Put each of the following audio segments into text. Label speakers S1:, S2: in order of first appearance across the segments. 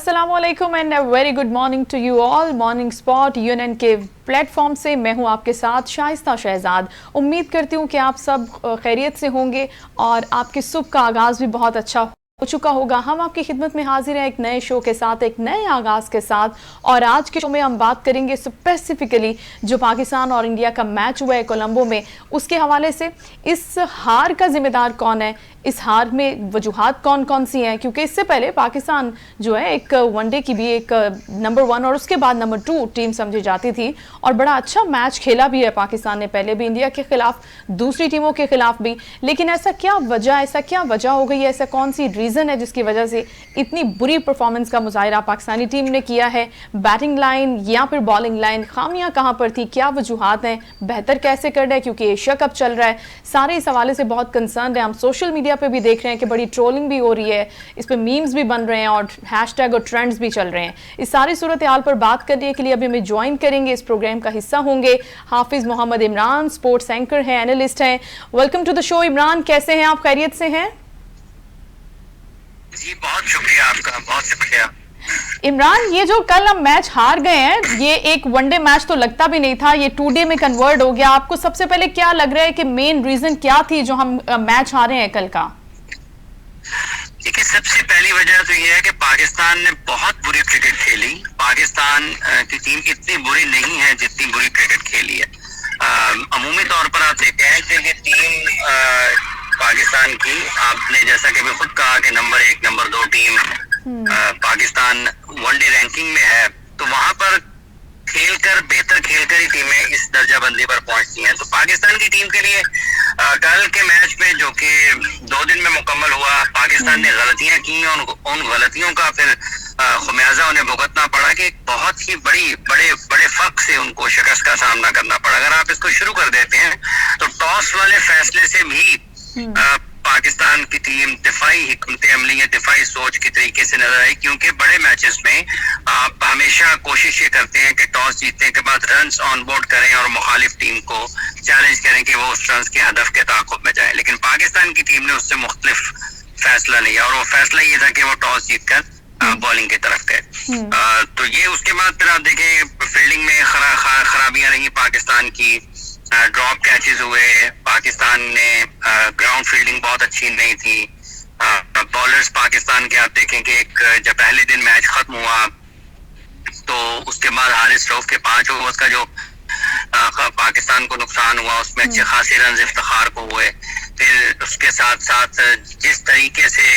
S1: अस्सलामुअलैकुम and very good morning to you all. Morning spot UNN के platform से मैं हूं आपके साथ शाइस्ता शहजाद। उम्मीद करती हूं कि आप सब खैरियत से होंगे और आपकी सुबह का आगाज़ भी बहुत अच्छा हो चुका होगा। हम आपकी खिदमत में हाजिर हैं एक नए शो के साथ, एक नए आगाज़ के साथ। और आज के शो में हम बात करेंगे स्पेसिफिकली जो पाकिस्तान और इंडिया का मैच हुआ है कोलंबो में, उसके हवाले से। इस हार का जिम्मेदार कौन है, इस हार में वजूहात कौन कौन सी हैं, क्योंकि इससे पहले पाकिस्तान जो है एक वनडे की भी एक नंबर 1 और उसके बाद नंबर 2 टीम समझी जाती थी और बड़ा अच्छा मैच खेला भी है पाकिस्तान ने, पहले भी इंडिया के खिलाफ, दूसरी टीमों के खिलाफ भी। लेकिन ऐसा क्या वजह हो गई है, ऐसा कौन सी रीज़न है जिसकी वजह से इतनी बुरी परफॉर्मेंस का मुजाहरा पाकिस्तानी टीम ने किया है? बैटिंग लाइन या फिर बॉलिंग लाइन, खामियां कहां पर थी, क्या वजूहात हैं, बेहतर कैसे करना है क्योंकि एशिया कप चल रहा है। सारे इस हवाले से बहुत कंसर्न है। हम सोशल मीडिया पे भी देख रहे हैं कि बड़ी ट्रोलिंग भी हो रही है, इस पे मीम्स भी बन रहे हैं और हैशटैग और ट्रेंड्स भी चल रहे हैं। इस सारी सूरत हाल पर बात करने के लिए अभी हमें ज्वाइन करेंगे, इस प्रोग्राम का हिस्सा होंगे हाफिज मोहम्मद इमरान, स्पोर्ट्स एंकर हैं, एनालिस्ट हैं। Welcome to the show Imran, कैसे हैं आप, खैरियत से हैं?
S2: जी बहुत शुक्रिया आपका, बहुत शुक्रिया।
S1: इमरान, ये जो कल हम मैच हार गए हैं, ये एक वनडे मैच तो लगता भी नहीं था, ये 2 डे में कन्वर्ट हो गया। आपको सबसे पहले क्या लग रहा है कि मेन रीजन क्या थी जो हम मैच हारे हैं कल का?
S2: देखिए, सबसे पहली वजह तो ये है कि पाकिस्तान ने बहुत बुरी क्रिकेट खेली। पाकिस्तान की टीम इतनी बुरी नहीं है जितनी बुरी क्रिकेट खेली है। अमूमी तौर पर आप देखते हैं कि ये टीम पाकिस्तान की, आपने जैसा कि भी खुद कहा कि number 1 number 2 team Pakistan one day ranking में है, तो वहां पर बेहतर खेलकर ही टीमें इस दर्जाबंदी पर पहुंचती हैं। तो पाकिस्तान की टीम के लिए कल के मैच में, जो कि 2 दिन में मुकम्मल हुआ, पाकिस्तान ने गलतियां की और उन गलतियों का फिर खमियाजा उन्हें भुगतना पड़ा कि बहुत ही बड़े फर्क से उनको शिकस्त का सामना करना पड़ा। अगर आप इसको शुरू कर देते हैं तो टॉस वाले फैसले से भी पाकिस्तान की टीम दिफाई हिकमत अमली या दिफाई सोच के तरीके से नजर आई, क्योंकि बड़े मैचेस में आप हमेशा कोशिश ये करते हैं कि टॉस जीतने के बाद रन्स ऑन बोर्ड करें और मुखालिफ टीम को चैलेंज करें कि वो उस रन्स के हदफ के ताक़ुब में जाए। लेकिन पाकिस्तान की टीम ने उससे मुख्तलिफ फैसला लिया और वो फैसला ये था कि वो टॉस जीतकर बॉलिंग की तरफ गए। तो ये उसके बाद फिर आप देखें फील्डिंग में खराबियां रही पाकिस्तान की, ड्रॉप कैचेस हुए, पाकिस्तान ने ग्राउंड फील्डिंग बहुत अच्छी नहीं थी। बॉलर्स पाकिस्तान के आप देखें कि जब पहले दिन मैच खत्म हुआ तो उसके बाद हारिस रऊफ के 5 ओवर्स का जो पाकिस्तान को नुकसान हुआ, उसमें अच्छे खासे रन इफ्तिखार को हुए। फिर उसके साथ साथ जिस तरीके से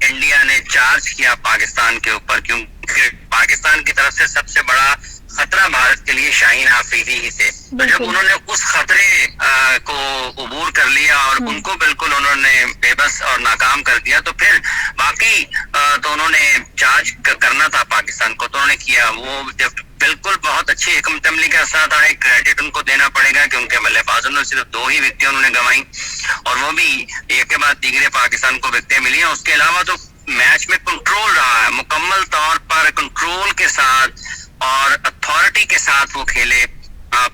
S2: इंडिया ने चार्ज किया पाकिस्तान के ऊपर, क्योंकि पाकिस्तान की तरफ से सबसे बड़ा खतरा भारत के लिए शाहीन आफरीदी ही थे, तो जब उन्होंने उस खतरे को अबूर कर लिया और उनको बिल्कुल उन्होंने बेबस और नाकाम कर दिया, तो फिर बाकी तो उन्होंने चार्ज करना था पाकिस्तान को, तो उन्होंने किया। वो जब बिल्कुल बहुत अच्छी हिकमत अमली के साथ आए, क्रेडिट उनको देना पड़ेगा कि उनके बल्लेबाजों ने सिर्फ 2 ही विकेटें उन्होंने गंवाई और वो भी एक के बाद दीगरे पाकिस्तान को विकेटें मिली। उसके अलावा तो मैच में कंट्रोल रहा है, मुकम्मल तौर पर कंट्रोल के साथ और अथॉरिटी के साथ वो खेले।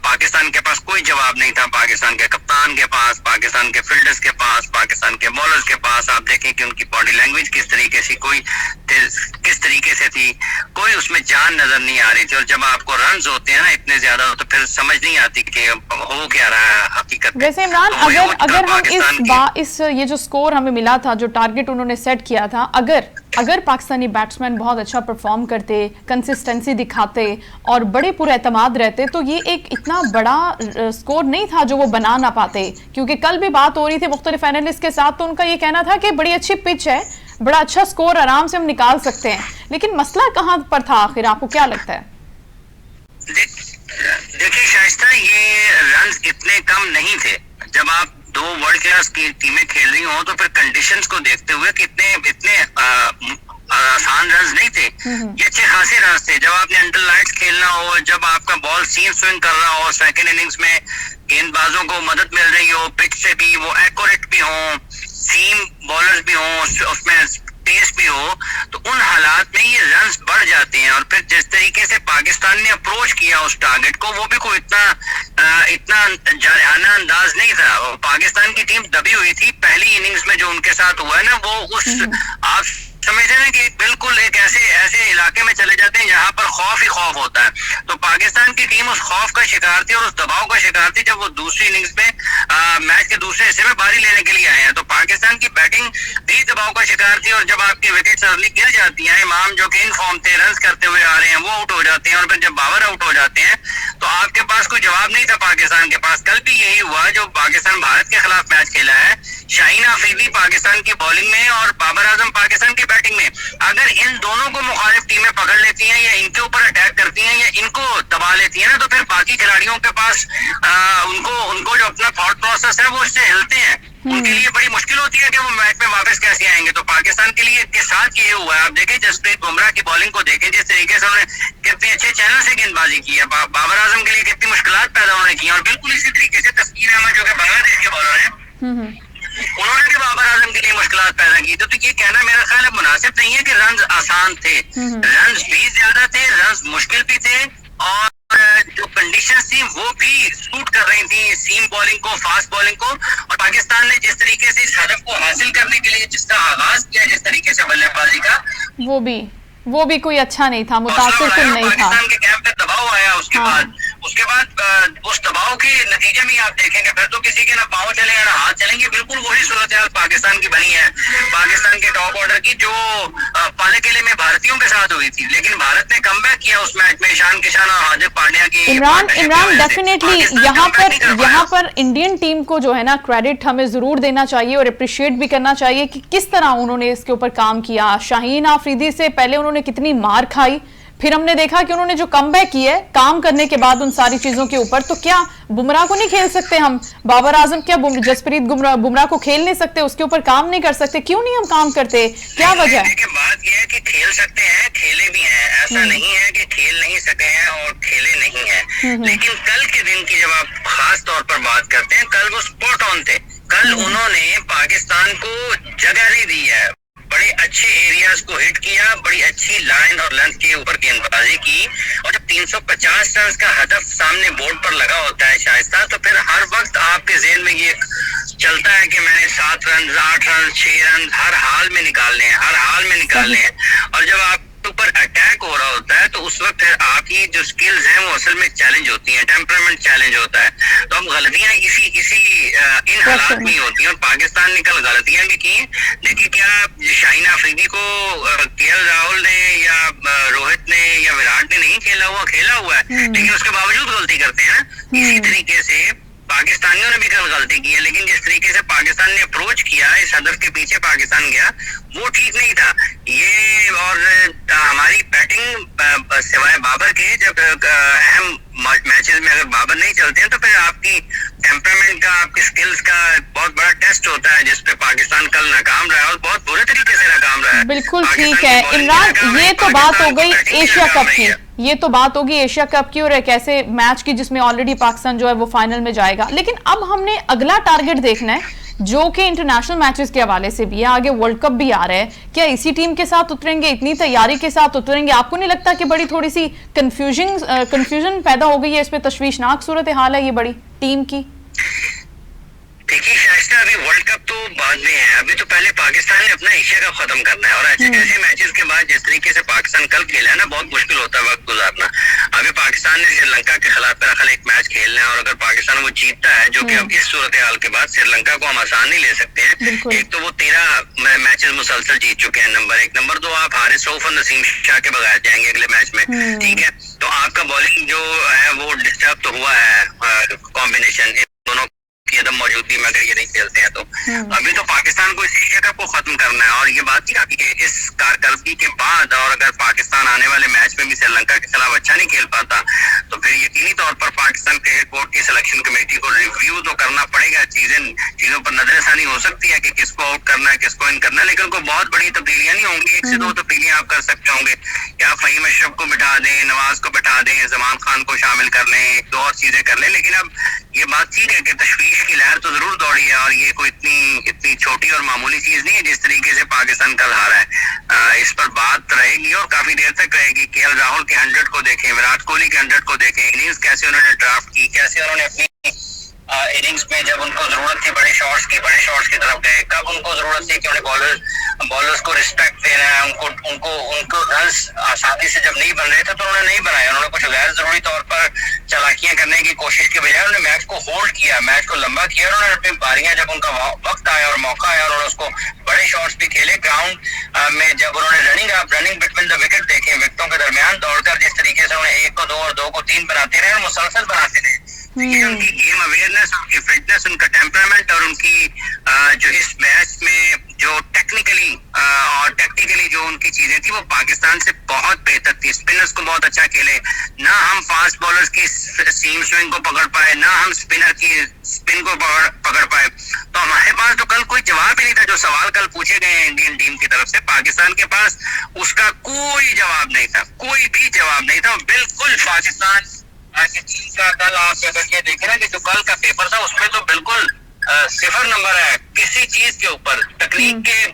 S2: पाकिस्तान के पास कोई जवाब नहीं था, पाकिस्तान के कप्तान के पास, पाकिस्तान के फील्डर्स के पास, पाकिस्तान के बॉलर्स के पास। आप देखें कि उनकी बॉडी लैंग्वेज किस तरीके से थी, कोई उसमें जान नजर नहीं आ रही थी। और जब आपको रन्स होते हैं ना इतने ज्यादा, तो फिर समझ नहीं आती कि हो क्या रहा है हकीकत में।
S1: वैसे इमरान, अगर हम इस ये जो स्कोर हमें मिला था, जो टारगेट उन्होंने सेट किया था, अगर पाकिस्तानी बैट्समैन बहुत अच्छा परफॉर्म करते, कंसिस्टेंसी दिखाते और बड़े पूरे एतमाद रहते, तो ये एक इतना बड़ा स्कोर नहीं था जो वो बना ना पाते। क्योंकि कल भी बात हो रही थी मुख्तलिफ एनालिस्ट के साथ, तो उनका ये कहना था कि बड़ी अच्छी पिच है, बड़ा अच्छा स्कोर आराम से हम निकाल सकते हैं। लेकिन मसला कहाँ पर था आखिर, आपको क्या लगता है?
S2: देखिए शाइस्ता, ये रन्स इतने कम नहीं थे। जब आप 2 वर्ल्ड क्लास की टीमें खेल रही हो तो फिर कंडीशंस को देखते हुए इतने आसान रन्स नहीं थे, ये अच्छे खासे रन्स थे। जब आपने अंडर लाइट्स खेलना हो, जब आपका बॉल सीम स्विंग कर रहा हो, सेकंड इनिंग्स में गेंदबाजों को मदद मिल रही हो, पिच से भी वो एक्यूरेट भी हो, सीम बॉलर्स भी हो, उसमें पेस भी हो, तो उन हालात में ये रन्स बढ़ जाते हैं। और फिर जिस तरीके से पाकिस्तान ने अप्रोच किया उस टारगेट को, वो भी कोई इतना जारहाना अंदाज नहीं था। और पाकिस्तान की टीम दबी हुई थी। पहली इनिंग्स में जो उनके साथ हुआ है ना, वो उस आप समझते हैं कि बिल्कुल एक ऐसे ऐसे इलाके में चले जाते हैं जहां पर खौफ ही खौफ होता है। तो पाकिस्तान की टीम उस खौफ का शिकार थी और उस दबाव का शिकार थी जब वो दूसरी इनिंग्स में मैच के दूसरे हिस्से में बारी लेने के लिए आए हैं। तो पाकिस्तान की बैटिंग भी दबाव का शिकार थी और जब आपकी विकेट अर्ली गिर जाती हैं, इमाम जो कि इन फॉर्म थे, रन करते हुए आ रहे हैं, वो आउट हो जाते हैं और फिर जब बाबर आउट हो जाते हैं तो आपके पास कोई जवाब नहीं था पाकिस्तान के पास। कल भी यही हुआ जो पाकिस्तान भारत के खिलाफ मैच खेला है। शाहीन आफरीदी पाकिस्तान की बॉलिंग में और बाबर आजम पाकिस्तान की बैटिंग में, अगर इन दोनों को मुखालिफ टीमें पकड़ लेती हैं या इनके ऊपर अटैक करती हैं या इनको दबा लेती हैं ना, तो फिर बाकी खिलाड़ियों के पास उनको जो अपना थॉट प्रोसेस है वो उससे हिलते हैं। उनके लिए बड़ी मुश्किल होती है कि वो मैच में वापस कैसे आएंगे। तो पाकिस्तान के लिए के साथ ये हुआ है। आप देखें जसप्रीत बुमराह की बॉलिंग को देखें, जिस तरीके से उन्होंने कितने अच्छे चैनल से गेंदबाजी की है, बाबर आजम के लिए कितनी मुश्किलात पैदा उन्होंने की, और बिल्कुल इसी तरीके से तस्कीन अहमद जो कि बांग्लादेश के बॉलर हैं, उन्होंने भी बाबर आजम के लिए मुश्किलात पैदा की। तो ये कहना मेरा ख्याल है मुनासिब नहीं है कि रन आसान थे। रन भी ज्यादा थे, रन मुश्किल भी थे, और जो कंडीशंस थी वो भी सूट कर रही थी सीम बॉलिंग को, फास्ट बॉलिंग को। और पाकिस्तान ने जिस तरीके से इस हदफ को हासिल करने के लिए जिसका आगाज किया, जिस तरीके से बल्लेबाजी का,
S1: वो भी कोई अच्छा नहीं था, मुतासिर नहीं था।
S2: पाकिस्तान के कैंप में दबाव आया, उसके बाद उस दबाव के नतीजे में आप देखेंगे फिर तो किसी के ना पाँव चलेंगे ना हाथ चलेंगे। बिल्कुल वही सूरत हाल पाकिस्तान की बनी है, पाकिस्तान के टॉप ऑर्डर की, जो पाले किले में भारतीयों के साथ हुई थी। लेकिन भारत ने कमबैक किया उस मैच में ईशान किशन और हार्दिक पांड्या की।
S1: इमरान डेफिनेटली यहाँ पर इंडियन टीम को जो है ना क्रेडिट हमें जरूर देना चाहिए और अप्रिशिएट भी करना चाहिए कि किस तरह उन्होंने इसके ऊपर काम किया। शाहीन आफरीदी से पहले उन्होंने कितनी मार खाई, फिर हमने देखा कि उन्होंने जो कमबैक किया है काम करने के बाद उन सारी चीजों के ऊपर। तो क्या बुमराह को नहीं खेल सकते हम? बाबर आजम क्या जसप्रीत बुमराह को खेल नहीं सकते? उसके ऊपर काम नहीं कर सकते? क्यों नहीं हम काम करते? क्या वजह है?
S2: बात यह है कि खेल सकते हैं, खेले भी हैं, ऐसा नहीं है कि खेल नहीं सके हैं और खेले नहीं है। लेकिन कल के दिन की जब आप खास तौर पर बात करते हैं, कल वो स्पॉट ऑन थे। कल उन्होंने पाकिस्तान को जगह नहीं दी है, बड़े अच्छे एरियाज को हिट किया, बड़ी अच्छी लाइन और लेंथ के ऊपर गेंदबाजी की। और जब 350 रन का हदफ सामने बोर्ड पर लगा होता है शाइस्ता, तो फिर हर वक्त आपके ज़हन में ये चलता है कि मैंने 7 रन, 8 रन, 6 रन हर हाल में निकालने हैं, हर हाल में निकालने हैं। और जब आप ऊपर अटैक हो रहा होता है तो उस वक्त फिर आपकी जो स्किल्स हैं वो असल में चैलेंज होती हैं, टेम्परामेंट चैलेंज होता है। तो अब गलतियां इन हालात में होती हैं और पाकिस्तान ने कल गलतियां भी की। देखिए क्या शाहीन आफरीदी को केएल राहुल ने या रोहित ने या विराट ने नहीं खेला हुआ है, लेकिन उसके बावजूद गलती करते हैं ना। इसी तरीके से पाकिस्तानियों ने भी कल गलती की है, लेकिन जिस तरीके से पाकिस्तान ने अप्रोच किया, इस हदफ के पीछे पाकिस्तान गया, वो ठीक नहीं था। ये और हमारी बैटिंग सिवाय बाबर के जब अहम मैचेस में अगर बाबर नहीं चलते हैं तो फिर आपकी टेम्परामेंट का, आपकी स्किल्स का बहुत बड़ा टेस्ट होता है, जिसपे पाकिस्तान कल नाकाम रहा है और बहुत बुरे तरीके से नाकाम रहा है।
S1: बिल्कुल ठीक है इमरान, ये तो बात हो गई एशिया कप की, ये तो बात होगी एशिया कप की और एक ऐसे मैच की जिसमें ऑलरेडी पाकिस्तान जो है वो फाइनल में जाएगा। लेकिन अब हमने अगला टारगेट देखना है जो कि इंटरनेशनल मैचेस के हवाले से भी है, आगे वर्ल्ड कप भी आ रहा है। क्या इसी टीम के साथ उतरेंगे, इतनी तैयारी के साथ उतरेंगे? आपको नहीं लगता कि बड़ी थोड़ी सी कंफ्यूजन पैदा हो गई है, इसमें तशवीशनाक सूरत हाल है ये बड़ी टीम की?
S2: देखिए शाइस्ता, अभी वर्ल्ड कप तो बाद में है, अभी तो पहले पाकिस्तान ने अपना एशिया कप खत्म करना है। और ऐसे मैचेस के बाद जिस तरीके से पाकिस्तान कल खेला है ना, बहुत मुश्किल होता है वक्त गुजारना। अभी पाकिस्तान ने श्रीलंका के खिलाफ मेरा ख्याल एक मैच खेलना है और अगर पाकिस्तान वो जीतता है, जो कि अब इस सूरत हाल के बाद श्रीलंका को हम आसान नहीं ले सकते हैं। एक तो वो 13 मैचेस मुसलसल जीत चुके हैं, नंबर 1। नंबर 2, आप हारिस रऊफ और नसीम शाह के बगैर जाएंगे अगले मैच में, ठीक है। तो आपका बॉलिंग जो है वो डिस्टर्ब तो हुआ है, कॉम्बिनेशन दोनों की अदम मौजूदगी में अगर ये नहीं खेलते हैं तो अभी तो पाकिस्तान को इस एशिया कप को खत्म करना है। और ये बात थी आपकी कि इस कारकर्दगी के बाद और अगर पाकिस्तान आने वाले मैच में भी श्रीलंका के खिलाफ अच्छा नहीं खेल पाता तो फिर यकीनी तौर पर पाकिस्तान क्रिकेट बोर्ड की सिलेक्शन कमेटी को रिव्यू तो करना पड़ेगा। चीजों पर नजरसानी हो सकती है कि किसको आउट करना है, किसको इन करना है, लेकिन कोई बहुत बड़ी तब्दीलियां नहीं होंगी। 1 से 2 तब्दीलियां आप कर सकते होंगे कि आप फहीम अशरफ को बिठा दें, नवाज को बिठा दें, जमान खान को शामिल कर लें, 2 और चीजें कर लें। लेकिन अब ये बात ठीक है कि तशवीश की लहर तो जरूर दौड़ी है और ये कोई इतनी छोटी और मामूली चीज नहीं है जिस तरीके से पाकिस्तान कल हारा है। इस पर बात रहेगी और काफी देर तक रहेगी। केएल राहुल के 100 को देखें, विराट कोहली के 100 को देखें, इनिंग्स कैसे उन्होंने ड्राफ्ट की, कैसे उन्होंने अपनी इनिंग्स में जब उनको जरूरत थी बड़े शॉट्स की तरफ गए, कब उनको जरूरत थी कि उन्हें बॉलर्स को रिस्पेक्ट देना है, उनको उनको उनको रन्स आसानी से जब नहीं बन रहे थे तो उन्होंने नहीं बनाया, उन्होंने कुछ गैर जरूरी तौर पर चालाकियां करने की कोशिश के बजाय उन्होंने मैच को होल्ड किया, मैच को लंबा किया, और उन्होंने अपनी पारियां जब उनका वक्त आया और मौका आया उन्होंने उसको बड़े शॉट्स भी खेले। ग्राउंड में जब उन्होंने रनिंग बिटवीन द विकेट देखे, विकेटों के दरमियान दौड़कर जिस तरीके से उन्हें 1 को 2 और 2 को 3 बनाते रहे और मुसलसल बनाते रहे, ये उनकी गेम अवेयरनेस, उनकी फिटनेस, उनका टेम्परामेंट और उनकी जो इस मैच में जो टेक्निकली और टैक्टिकली जो उनकी चीजें थी वो पाकिस्तान से बहुत बेहतर थी। स्पिनर्स को बहुत अच्छा खेले, ना हम फास्ट बॉलर्स की सीम स्विंग को पकड़ पाए, ना हम स्पिनर की स्पिन को पकड़ पाए, तो हमारे पास तो कल कोई जवाब ही नहीं था। जो सवाल कल पूछे गए हैं इंडियन टीम की तरफ से, पाकिस्तान के पास उसका कोई जवाब नहीं था, कोई भी जवाब नहीं था। बिल्कुल पाकिस्तान की टीम का कल आप अगर ये देखें ना कि जो कल का पेपर था उसमें तो बिल्कुल 0 नंबर है किसी चीज के ऊपर। तकनीक के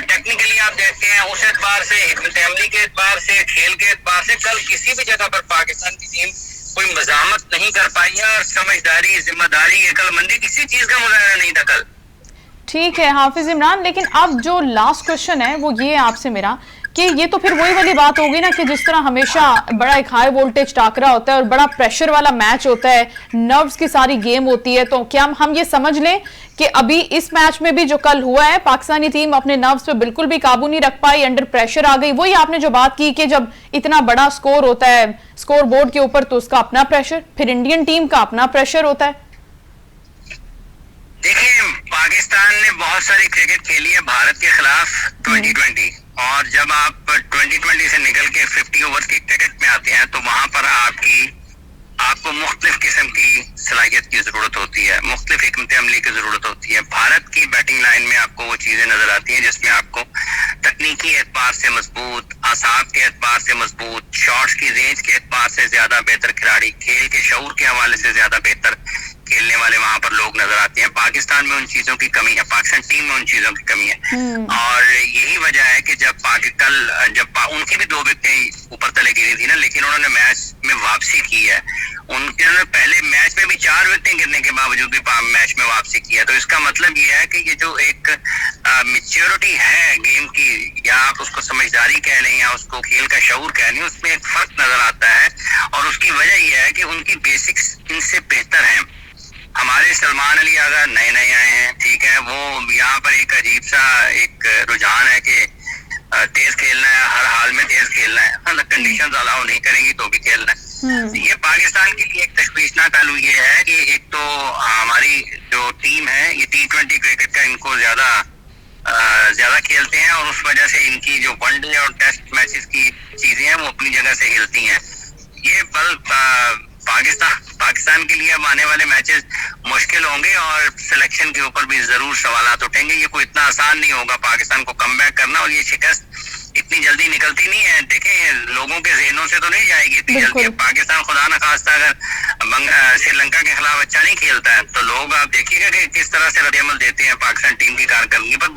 S2: टेक्निकली आप देखते हैं उस एतबार से, हिकमत अमली के एतबार से, खेल के एतबार से, कल किसी भी जगह पर पाकिस्तान की टीम कोई मजामत नहीं कर पाई है, और समझदारी, जिम्मेदारी, अकलमंदी किसी चीज का मुजाहरा नहीं था कल।
S1: ठीक है हाफिज इमरान, लेकिन अब जो लास्ट क्वेश्चन है वो ये आपसे मेरा कि ये तो फिर वही वाली बात होगी ना कि जिस तरह हमेशा बड़ा एक हाई वोल्टेज टाकरा होता है और बड़ा प्रेशर वाला मैच होता है, नर्व्स की सारी गेम होती है, तो क्या हम ये समझ लें कि अभी इस मैच में भी जो कल हुआ है पाकिस्तानी टीम अपने नर्व्स पे बिल्कुल भी काबू नहीं रख पाई, अंडर प्रेशर आ गई? वही आपने जो बात की कि जब इतना बड़ा स्कोर होता है स्कोर बोर्ड के ऊपर तो उसका अपना प्रेशर, फिर इंडियन टीम का अपना प्रेशर होता है।
S2: देखिए, पाकिस्तान ने बहुत सारी क्रिकेट खेली है भारत के खिलाफ 2020, और जब आप 2020 से निकल के 50 ओवर की क्रिकेट में आते हैं तो वहां पर आपको मुख्तलिफ किस्म की सलाहियत की जरूरत होती है, मुख्तलिफ हिकमत अमली की जरूरत होती है। भारत की बैटिंग लाइन में आपको वो चीजें नजर आती हैं जिसमें आपको तकनीकी एतबार से मजबूत, आसाब के एतबार से मजबूत, शॉट्स की रेंज के एतबार से ज्यादा बेहतर खिलाड़ी, खेल के शऊर के हवाले से ज्यादा बेहतर खेलने वाले वहां पर लोग नजर आते हैं। पाकिस्तान में उन चीजों की कमी है, पाकिस्तान टीम में उन चीजों की कमी है, और यही वजह है कि जब उनकी भी 2 विकेटें ऊपर तले गिरी थी ना, लेकिन उन्होंने मैच में वापसी की है। उन्होंने पहले मैच में भी 4 विकेटें गिरने के बावजूद भी मैच में वापसी की है। तो इसका मतलब ये है कि ये जो एक मैच्योरिटी है गेम की, या आप उसको समझदारी कह लें या उसको खेल का शऊर कह लें, उसमें एक फर्क नजर आता है, और उसकी वजह यह है कि उनकी बेसिक्स इनसे बेहतर हैं। हमारे सलमान अली अगर नए आए हैं, ठीक है, वो यहाँ पर एक अजीब सा एक रुझान है कि तेज खेलना है, हर हाल में तेज खेलना है, मतलब कंडीशंस अलाउ नहीं करेंगी तो भी खेलना है। ये पाकिस्तान के लिए एक तशवीशनाक पहलू ये है कि एक तो हमारी जो टीम है ये T20 क्रिकेट का इनको ज्यादा खेलते हैं, और उस वजह से इनकी जो वनडे और टेस्ट मैचेस की चीजें हैं वो अपनी जगह से हिलती हैं। ये बल पाकिस्तान के लिए अब आने वाले मैचेस मुश्किल होंगे, और सिलेक्शन के ऊपर भी जरूर सवालात उठेंगे। ये कोई इतना आसान नहीं होगा पाकिस्तान को कमबैक करना, और ये शिकस्त इतनी जल्दी निकलती नहीं है। देखें, लोगों के जहनों से तो नहीं जाएगी इतनी जल्दी। पाकिस्तान खुदा न खास्ता अगर श्रीलंका के खिलाफ अच्छा नहीं खेलता है तो लोग आप देखिएगा कि किस तरह से रद्द-ए-अमल देते हैं पाकिस्तान टीम की कारकर्दगी पर।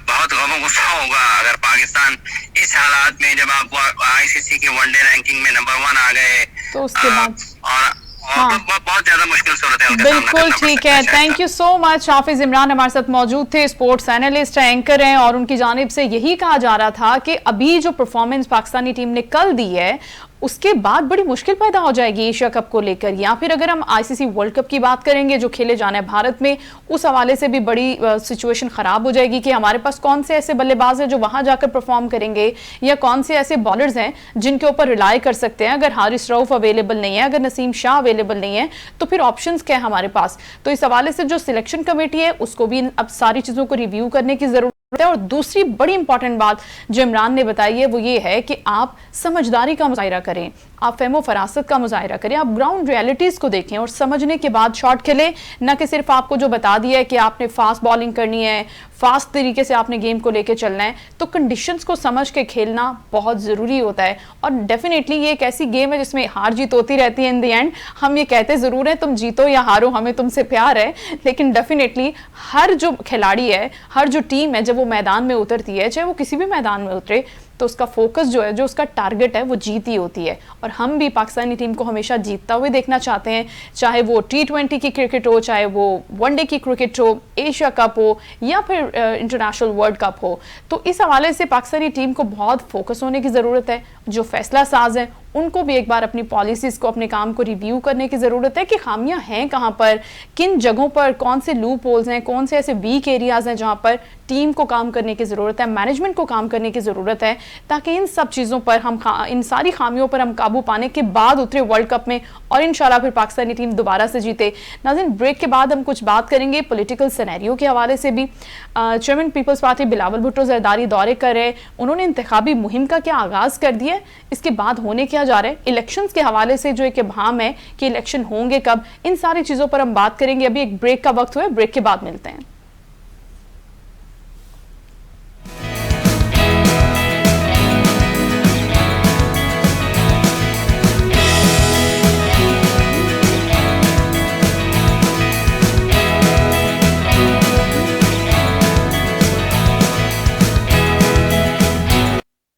S2: बहुत गम गुस्सा होगा अगर पाकिस्तान इस हालात में, जब आप आईसीसी की वनडे रैंकिंग में नंबर 1 आ गए,
S1: तो उसके बाद
S2: हाँ। बहुत ज्यादा मुश्किल सूरत है।
S1: बिल्कुल ठीक है, थैंक यू सो मच। हाफिज इमरान हमारे साथ मौजूद थे, स्पोर्ट्स एनालिस्ट हैं, एंकर हैं, और उनकी जानिब से यही कहा जा रहा था कि अभी जो परफॉर्मेंस पाकिस्तानी टीम ने कल दी है उसके बाद बड़ी मुश्किल पैदा हो जाएगी एशिया कप को लेकर, या फिर अगर हम आईसीसी वर्ल्ड कप की बात करेंगे जो खेले जाना है भारत में, उस हवाले से भी बड़ी सिचुएशन खराब हो जाएगी कि हमारे पास कौन से ऐसे बल्लेबाज हैं जो वहां जाकर परफॉर्म करेंगे, या कौन से ऐसे बॉलर्स हैं जिनके ऊपर रिलाई कर सकते हैं। अगर हारिस रऊफ अवेलेबल नहीं है, अगर नसीम शाह अवेलेबल नहीं है, तो फिर ऑप्शंस क्या है हमारे पास। तो इस हवाले से जो सिलेक्शन कमेटी है उसको भी अब सारी चीजों को रिव्यू करने की जरूरत है। और दूसरी बड़ी इंपॉर्टेंट बात जो इमरान ने बताई है वो ये है कि आप समझदारी का मुजाहिरा करें, आप फहमो फरासत का मुजाहिरा करें, आप ग्राउंड रियलिटीज को देखें और समझने के बाद शॉट खेलें, न कि सिर्फ आपको जो बता दिया है कि आपने फास्ट बॉलिंग करनी है, फास्ट तरीके से आपने गेम को लेके चलना है। तो कंडीशंस को समझ के खेलना बहुत ज़रूरी होता है, और डेफिनेटली ये एक ऐसी गेम है जिसमें हार जीत होती रहती है। इन द एंड हम ये कहते ज़रूर हैं तुम जीतो या हारो हमें तुमसे प्यार है, लेकिन डेफिनेटली हर जो खिलाड़ी है, हर जो टीम है, जब वो मैदान में उतरती है, चाहे वो किसी भी मैदान में उतरे, तो उसका फोकस जो है, जो उसका टारगेट है, वो जीत ही होती है। और हम भी पाकिस्तानी टीम को हमेशा जीतता हुए देखना चाहते हैं, चाहे वो T20 की क्रिकेट हो, चाहे वो वनडे की क्रिकेट हो, एशिया कप हो या फिर इंटरनेशनल वर्ल्ड कप हो। तो इस हवाले से पाकिस्तानी टीम को बहुत फोकस होने की ज़रूरत है। जो फैसला साज हैं उनको भी एक बार अपनी पॉलिसीज़ को, अपने काम को रिव्यू करने की ज़रूरत है कि खामियां हैं कहाँ पर, किन जगहों पर कौन से लूप होल्स हैं, कौन से ऐसे वीक एरियाज़ हैं जहाँ पर टीम को काम करने की ज़रूरत है, मैनेजमेंट को काम करने की ज़रूरत है, ताकि इन सब चीज़ों पर हम इन सारी खामियों पर हम काबू पाने के बाद उतरे वर्ल्ड कप में और इंशाल्लाह फिर पाकिस्तानी टीम दोबारा से जीते। नाज़रीन, ब्रेक के बाद हम कुछ बात करेंगे पॉलिटिकल सिनेरियो के हवाले से भी। Chairman Peoples Party Bilawal Bhutto Zardari दौरे कर रहे हैं, उन्होंने इंतखाबी मुहिम का क्या आगाज़ कर दिया है, इसके बाद होने क्या जा रहा है, इलेक्शंस के हवाले से जो एक इब्हाम है कि इलेक्शन होंगे कब, इन सारी चीज़ों पर हम बात करेंगे। अभी एक ब्रेक का वक्त हुआ है, ब्रेक के बाद मिलते हैं।